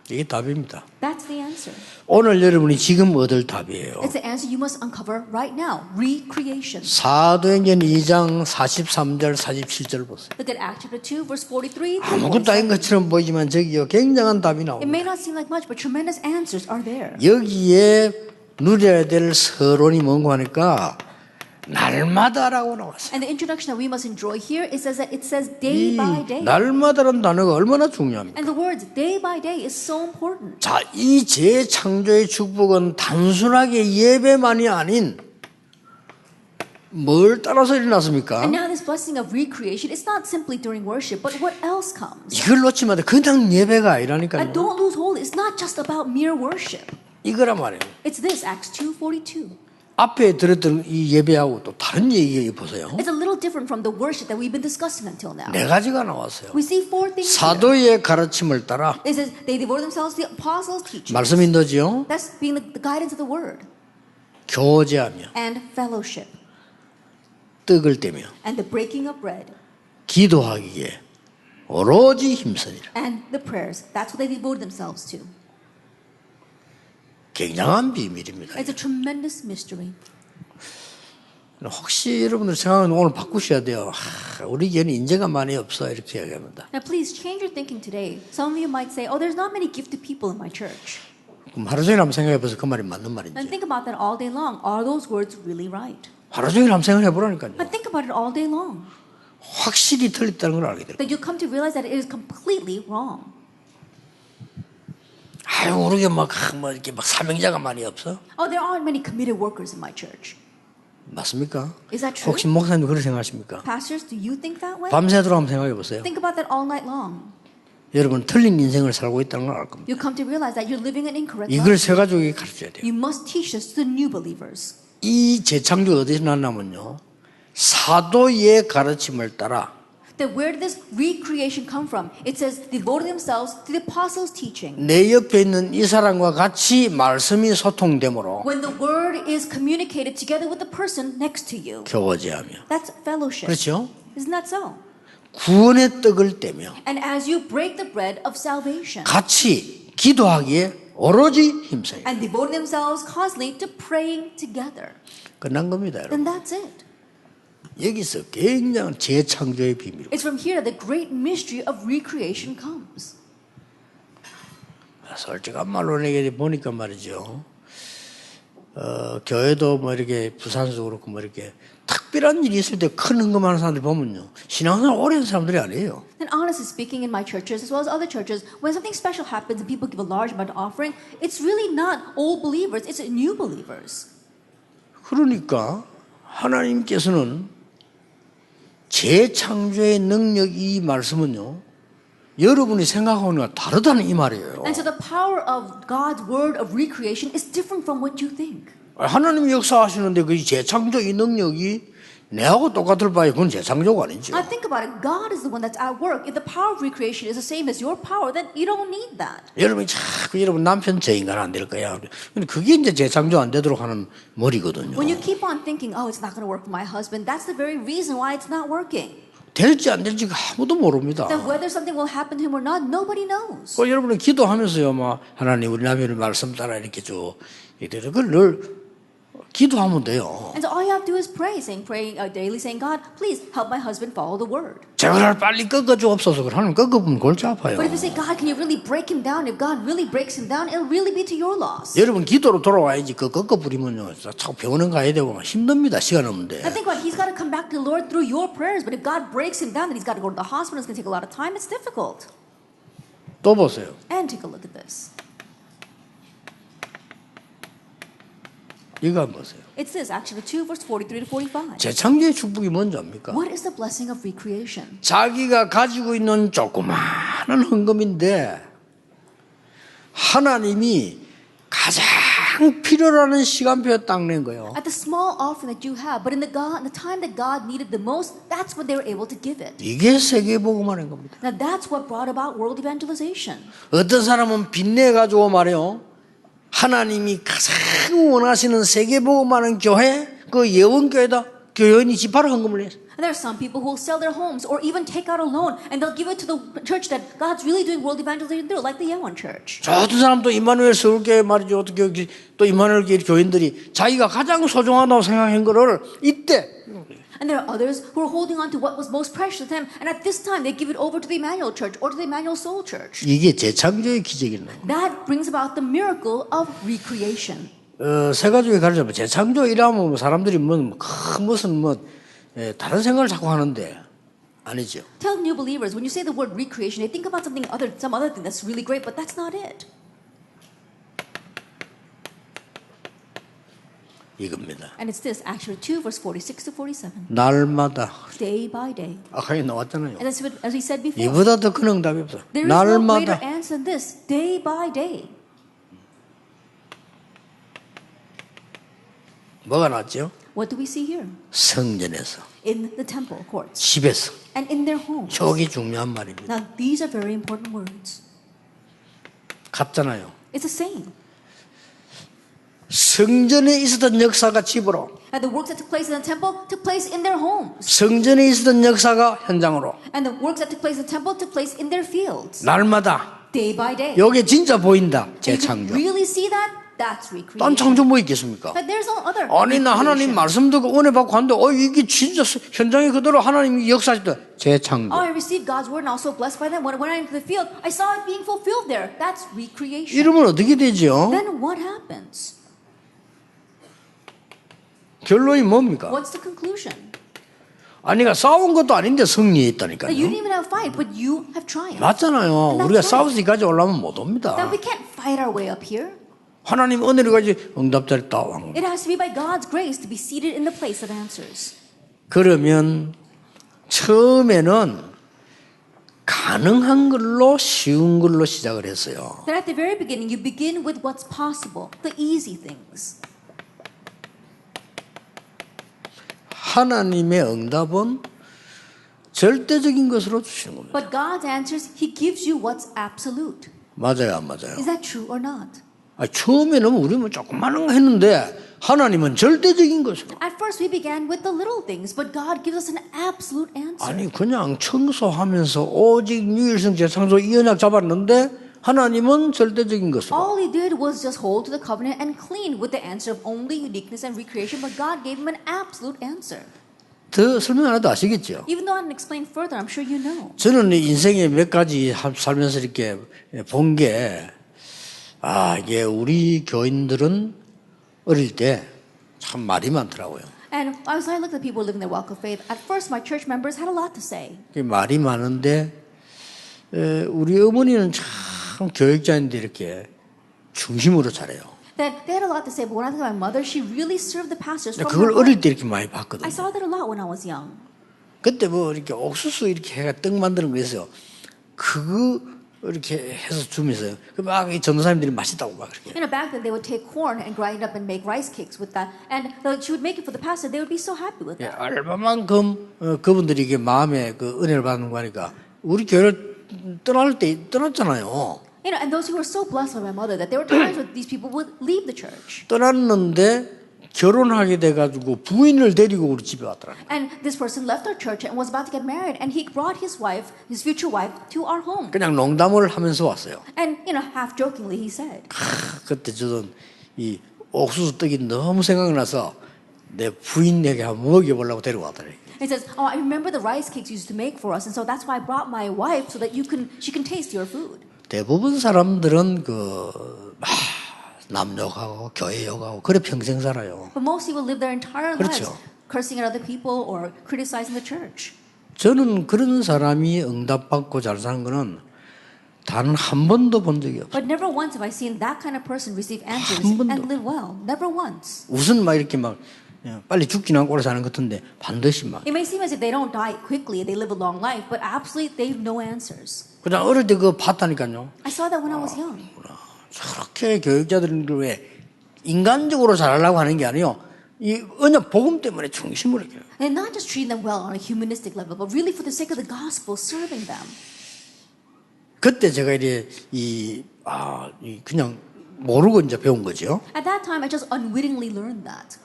이게 답입니다. That's the answer. 오늘 여러분이 지금 얻을 답이에요. It's the answer you must uncover right now. Recreation. 사도행전 2장 43절 47절 보세요. Look at Acts chapter 2, verse 43. 아무것도 아닌 것처럼 보이지만 저기요 굉장한 답이 It 나옵니다. may not seem like much, but tremendous answers are there. 여기에 누려야 될 서론이 뭔가 하니까 날마다라고 나왔어요. And the introduction that we must enjoy here, it says day 이 by day. 날마다라는 단어가 얼마나 중요합니까? And the words day by day is so important. 자, 이 재창조의 축복은 단순하게 예배만이 아닌 뭘 따라서 일어났습니까? And now this blessing of recreation, it's not simply during worship, but what else comes? 이걸 놓치면 안 돼. 그냥 예배가 And 아니라니까요. don't lose hold, it's not just about mere worship. 이거란 말이에요. It's this, Acts 2:42. 앞에 들었던 이 예배하고 또 다른 얘기 보세요. It's a little different from the worship that we've been discussing until now. 네 가지가 나왔어요. We see 4 things here. 사도의 가르침을 따라 It says they devote themselves to the apostles' teaching. 말씀 인도지요. That's being the guidance of the word. 교제하며 And fellowship. 떡을 떼며 And the breaking of bread. 기도하기에 오로지 힘쓰니라. And the prayers. That's what they devoted themselves to. 굉장한 비밀입니다. It's a tremendous mystery. 혹시 여러분들 생각은 오늘 바꾸셔야 돼요. 우리 교회는 인재가 많이 없어 이렇게 이야기합니다. Now please change your thinking today. Some of you might say, oh, there's not many gifted people in my church. 그럼 하루 종일 한번 생각해봐서 그 말이 맞는 And 말인지. think about that all day long. Are those words really right? 하루 종일 한번 생각해보라니까요. But think about it all day long. 확실히 틀렸다는 걸 알게 돼요. That you come to realize that it is completely wrong. 아유, 우리 뭐 이렇게 막 사명자가 많이 없어? Oh, there aren't many committed workers in my church. 맞습니까? Is that true? 혹시 목사님 그렇게 생각하십니까? Pastors, do you think that way? 밤새도록 한번 생각해 보세요. Think about that all night long. 여러분 틀린 인생을 살고 있다는 걸 알 겁니다. You come to realize that you're living an incorrect 이걸 life. 세 가족에게 가르쳐야 돼요. You must teach this to the new believers. 이 재창조가 어디서 났냐면요. 사도의 가르침을 따라 Then where did this recreation come from? It says, devoted themselves to the apostles' teaching. 내 옆에 있는 이 사람과 같이 말씀이 소통되므로 When the word is communicated together with the person next to you. 교제하며. That's fellowship. 그렇죠? Isn't that so? 구원의 떡을 떼며 And as you break the bread of salvation 같이 기도하기에 오로지 힘써요. and devote themselves constantly to praying together, 끝난 겁니다, then 여러분. that's it. 여기서 굉장한 재창조의 비밀. It's from here that the great mystery of recreation comes. 솔직한 말로 내게 보니까 말이죠. 교회도 뭐 이렇게 부산도 그렇고 뭐 이렇게 특별한 일이 있을 때 큰 헌금하는 사람들 보면요, 신앙생활 오래 한 사람들이 아니에요. And honestly speaking, in my churches as well as other churches, when something special happens and people give a large amount of offering, it's really not old believers, it's new believers. 그러니까 하나님께서는 재창조의 능력 이 말씀은요, 여러분이 생각하는 것과 다르다는 이 말이에요. And so the power of God's word of recreation is different from what you think. 하나님이 역사하시는데 그 재창조 이 능력이 내하고 똑같을 바에 그건 재창조가 아니죠. I think about it. God is the one that's at work. If the power of recreation is the same as your power, then you don't need that. 여러분이 자꾸 여러분 남편 저 인간 안 될 거야. 근데 그게 이제 재창조 안 되도록 하는 머리거든요. When you keep on thinking, oh, it's not going to work for my husband, that's the very reason why it's not working. 될지 안 될지 아무도 모릅니다. Then whether something will happen to him or not, nobody knows. 그 여러분은 기도하면서요, 막 하나님 우리 남편의 말씀 따라 이렇게 쭉 그걸 늘 기도하면 돼요. And so all you have to do is pray, daily saying, God, please help my husband follow the word. 제발 빨리 꺾어주옵소서. 하나님 꺾어보면 골치 아파요. But if you say, God, can you really break him down? If God really breaks him down, it'll really be to your loss. 여러분 기도로 돌아와야지. 그 꺾어부리면요, 자꾸 병원에 가야 되고 힘듭니다. 시간 없는데. I think what he's got to come back to the Lord through your prayers. But if God breaks him down, then he's got to go to the hospital. It's going to take a lot of time. It's difficult. 또 보세요. And take a look at this. 이거 한번 보세요. It's this, actually, 2 verse 43 to 45. 재창조의 축복이 뭔지 압니까? What is the blessing of recreation? 자기가 가지고 있는 조그마한 헌금인데 하나님이 가장 필요로 하는 시간표에 딱 낸 거예요. At the small offering that you have, but in the time that God needed the most, that's when they were able to give it. 이게 세계복음화인 겁니다. Now that's what brought about world evangelization. 어떤 사람은 빚내 가지고 말이요, 하나님이 가장 원하시는 세계복음화는 교회, 그 예원교회다. 교회원이 집하러 헌금을 해요. And there are some people who will sell their homes or even take out a loan and they'll give it to the church that God's really doing world evangelization through, like the Yewon Church. 저 어떤 사람도 이마누엘 서울교회 말이죠. 어떻게 또 이마누엘 교인들이 자기가 가장 소중하다고 생각한 거를 이때. And there are others who are holding on to what was most precious to them, and at this time they give it over to the Emmanuel Church or to the Emmanuel Soul Church. 이게 재창조의 기적이네. That brings about the miracle of recreation. 세 가지의 가르쳐. 재창조 이라면 사람들이 무슨 다른 생각을 자꾸 하는데 아니죠. Tell new believers when you say the word recreation, they think about some other thing that's really great, but that's not it. 이겁니다. And it's this, actually, 2 verse 46 to 47. 날마다 Day by day. 아까 나왔잖아요. And as we said before, 이보다 더 큰 응답이 없어. there is no greater 날마다. answer than this, day by day. 뭐가 났죠? What do we see here? 성전에서, In the temple courts 집에서. and in their homes. 저기 중요한 말입니다. Now, these are very important words. 같잖아요. It's the same. 성전에 있었던 역사가 집으로, And the works that took place in the temple took place in their homes. 성전에 있었던 역사가 현장으로, And the works that took place in the temple took place in their fields. 날마다. Day by day. 요게 진짜 보인다. And you 재창조. really see that? That's 딴 recreation. 창조 뭐 있겠습니까? But there's no other 아니 나 하나님 recreation. 말씀 듣고 은혜 받고 하는데 이게 진짜 현장에 그대로 하나님이 역사하시다. 재창조. Oh, I received God's word and I was so blessed by them. When I went into the field, I saw it being fulfilled there. That's recreation. 이러면 어떻게 되죠? Then what happens? 결론이 뭡니까? What's the conclusion? 아니가 싸운 것도 아닌데 That you 승리했다니까요. didn't even have a fight, but you have triumphed. 맞잖아요. And that's 우리가 right. 싸워서 여기까지 올라오면 못 옵니다. That we can't fight our way up here. 하나님 은혜를 가지고 응답자리 따왕. It has to be by God's grace to be seated in the place of answers. 그러면 처음에는 가능한 걸로 쉬운 걸로 시작을 했어요. Then at the very beginning, you begin with what's possible, the easy things. 하나님의 응답은 절대적인 것으로 주시는 겁니다. But God's answers, He gives you what's absolute. 맞아요, 안 맞아요? Is that true or not? 처음에는 우리 뭐 조그마한 거 했는데 하나님은 절대적인 것으로. At first we began with the little things, but God gives us an absolute answer. 아니 그냥 청소하면서 오직 유일성 재창조 이 언약 잡았는데 하나님은 절대적인 것으로. All He did was just hold to the covenant and clean with the answer of only uniqueness and recreation, but God gave him an absolute answer. 더 설명 안 해도 아시겠죠? Even though I didn't explain further, I'm sure you know. 저는 인생에 몇 가지 살면서 이렇게 본 게, 이게 우리 교인들은 어릴 때 참 말이 많더라고요. And as I looked at people living their walk of faith, at first my church members had a lot to say. 말이 많은데 우리 어머니는 참 교육자인데 이렇게 중심으로 잘해요. That they had a lot to say, but when I look at my mother, she really served the pastors from 그걸 her 어릴 heart. 때 이렇게 많이 봤거든요. I saw that a lot when I was young. 그때 뭐 이렇게 옥수수 이렇게 해가 떡 만드는 거 있어요. 그거 이렇게 해서 주면서 막 전도사님들이 맛있다고 막 그렇게. Back then they would take corn and grind it up and make rice cakes with that, and she would make it for the pastor. They would be so happy with that. 얼마만큼 그분들이 이게 마음에 그 은혜를 받는 거 하니까 우리 교회를 떠날 때 떠났잖아요. And those who were so blessed by my mother that there were times when these people would leave the church. 떠났는데 결혼하게 돼가지고 부인을 데리고 우리 집에 왔더라고요. And this person left our church and was about to get married, and he brought his wife, his future wife, to our home. 그냥 농담을 하면서 왔어요. And half jokingly he said. 그때 저는 이 옥수수 떡이 너무 생각나서 내 부인에게 한번 먹여보려고 데려왔더니. He says, "Oh, I remember the rice cakes you used to make for us, and so that's why I brought my wife so that she can taste your food." 대부분 사람들은 남 욕하고 교회 욕하고 그래 평생 살아요. But most people live their entire 그렇죠. lives cursing at other people or criticizing the church. 저는 그런 사람이 응답받고 잘 사는 거는 단 한 번도 본 적이 없어요. But never once have I seen that kind of person receive answers 한 번도. and live well. Never once. 우선 막 이렇게 막 빨리 죽진 않고 오래 사는 것 같은데 반드시 막 It may seem as if they don't die quickly, they live a long life, but absolutely they have no answers. 그냥 어릴 때 그거 봤다니까요. I saw that when I was young. 저렇게 교육자들은 왜 인간적으로 잘하려고 하는 게 아니에요. 이 언약 복음 때문에 중심으로 이렇게. And not just treating them well on a humanistic level, but really for the sake of the gospel, serving them. 그때 제가 이제 그냥 모르고 이제 배운 거죠. At that time, I just unwittingly learned that.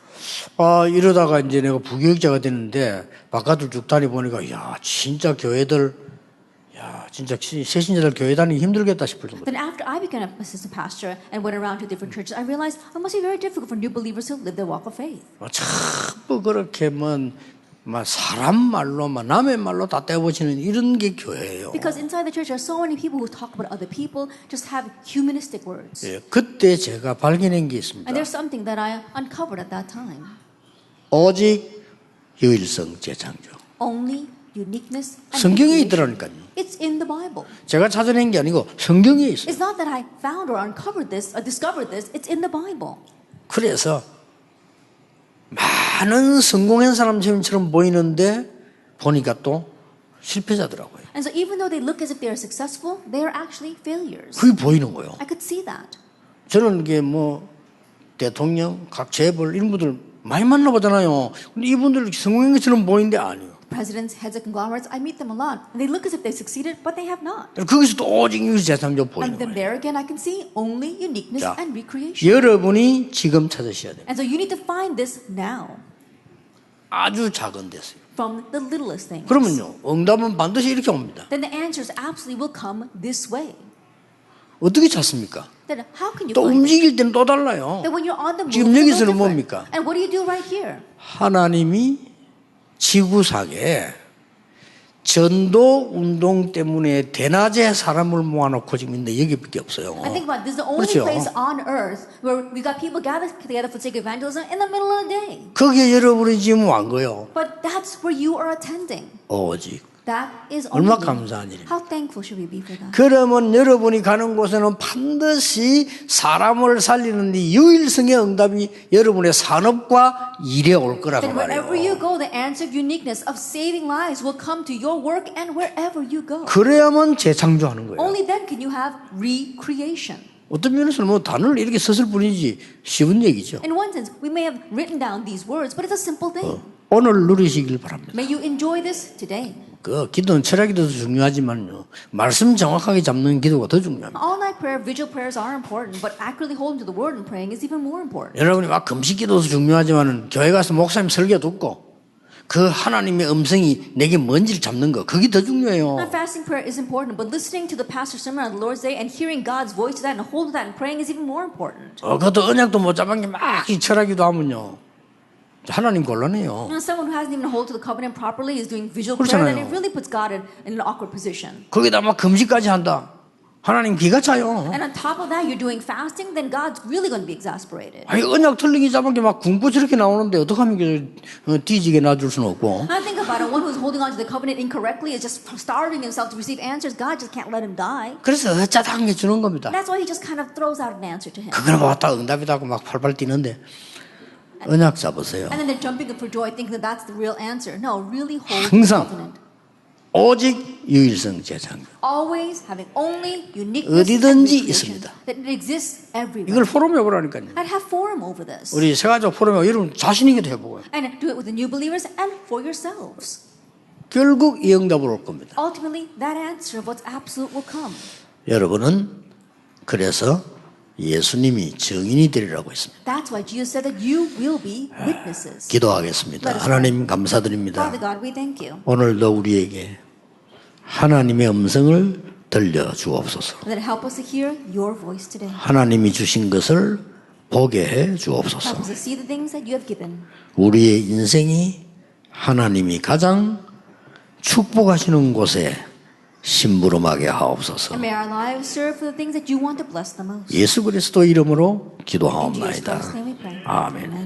이러다가 이제 내가 부교육자가 됐는데 바깥을 쭉 다니보니까 야 진짜 교회들 진짜 새신자들 교회 다니기 힘들겠다 싶을 정도. Then after I became an assistant pastor and went around to different churches, I realized it must be very difficult for new believers to live their walk of faith. 전부 그렇게 사람 말로 남의 말로 다 떼어보시는 이런 게 교회예요. Because inside the church there are so many people who talk about other people, just have humanistic words. 그때 제가 발견한 게 있습니다. And there's something that I uncovered at that time. 오직 유일성 재창조. Only uniqueness and 성경에 recreation. 있더라니까요. It's in the Bible. 제가 찾아낸 게 아니고 성경에 있어요. It's not that I found or uncovered this or discovered this. It's in the Bible. 그래서 많은 성공한 사람처럼 보이는데 보니까 또 실패자더라고요. And so even though they look as if they are successful, they are actually failures. 그게 보이는 거예요. I could see that. 저는 이게 대통령, 각 재벌 이런 분들 많이 만나보잖아요. 근데 이분들 성공한 것처럼 보이는데 아니에요. Presidents, heads of conglomerates, I meet them a lot. And they look as if they succeeded, but they have not. 거기서 또 오직 유일재창조 보이는 And then 거예요. there again, I can see only uniqueness 자, and recreation. 여러분이 지금 찾으셔야 돼요. And so you need to find this now 아주 작은 데서요. from the littlest things. 그러면요, 응답은 반드시 이렇게 옵니다. Then the answers absolutely will come this way. 어떻게 찾습니까? Then how can you 또 find it? 움직일 때는 또 달라요. Then when you're on the move, 지금 it's a little 여기서는 different. 뭡니까? And what do you do right here? 하나님이 지구상에 전도 운동 때문에 대낮에 사람을 모아놓고 지금 있는데 여기밖에 없어요. I think about it, this is the only 그렇죠. place on earth where we got people gathered together for sake of evangelism in the middle of the day. 거기에 여러분이 지금 완 거예요. But that's where you are attending. 오직. That is only 얼마나 you. 감사한 일입니까? How thankful should we be for that? 그러면 여러분이 가는 곳에는 반드시 사람을 살리는 이 유일성의 응답이 여러분의 산업과 일에 올 거라고 Then wherever 말해요. you go, the answer of uniqueness of saving lives will come to your work and wherever you go. 그래야만 재창조하는 거예요. Only then can you have recreation. 어떤 면에서는 단어를 이렇게 썼을 뿐이지 쉬운 얘기죠. In one sense, we may have written down these words, but it's a simple thing. 오늘 누리시길 바랍니다. May you enjoy this today. 그 기도는 철학기도도 중요하지만요. 말씀 정확하게 잡는 기도가 더 중요합니다. All night prayer, vigil prayers are important, but accurately holding to the word and praying is even more important. 여러분이 막 금식기도도 중요하지만은 교회 가서 목사님 설교 듣고 그 하나님의 음성이 내게 뭔지를 잡는 거 그게 더 중요해요. Now, fasting prayer is important, but listening to the pastor's sermon on the Lord's Day and hearing God's voice to that and holding that and praying is even more important. 그것도 언약도 못 잡은 게 막 철학기도 하면요. 하나님 곤란해요. You know, someone who hasn't even hold to the covenant properly is doing visual prayer, then it 그렇잖아요. really puts God in an awkward position. 거기다 막 금식까지 한다. 하나님 기가 차요. And on top of that, you're doing fasting, then God's really going to be exasperated. 아니 언약 틀리기 잡은 게 막 굶고 저렇게 나오는데 어떡하면 뒤지게 놔줄 수는 없고. Now think about it. One who's holding on to the covenant incorrectly is just starving himself to receive answers. God just can't let him die. 그래서 어쩌다 한 게 주는 겁니다. That's why he just kind of throws out an answer to him. 그거는 왔다 응답이다 하고 막 팔팔 뛰는데 언약 잡으세요. And then they're jumping up for joy thinking that that's the real answer. No, really hold the 항상 covenant. 오직 유일성 제장. Always having only uniqueness 어디든지 and recreation. 있습니다. That it exists everywhere. 이걸 포럼에 해보라니까요. I'd have forum over this. 우리 세가족 포럼에 여러분 자신 있게 해보고요. And do it with the new believers and for yourselves. 결국 이 응답으로 올 겁니다. Ultimately, that answer of what's absolute will come. 여러분은 그래서 예수님이 증인이 되리라고 했습니다. That's why Jesus said that you will be witnesses. 기도하겠습니다. 하나님 감사드립니다. Father God, we thank you. 오늘도 우리에게 하나님의 음성을 들려 주옵소서. And then help us to hear your voice today. 하나님이 주신 것을 보게 해 Help 주옵소서. us to see the things that you have given. 우리의 인생이 하나님이 가장 축복하시는 곳에 심부름하게 하옵소서. And may our lives serve for the things that you want to bless the most. 예수 그리스도 이름으로 In Jesus 기도하옵나이다. Christ's name we pray. 아멘. Amen.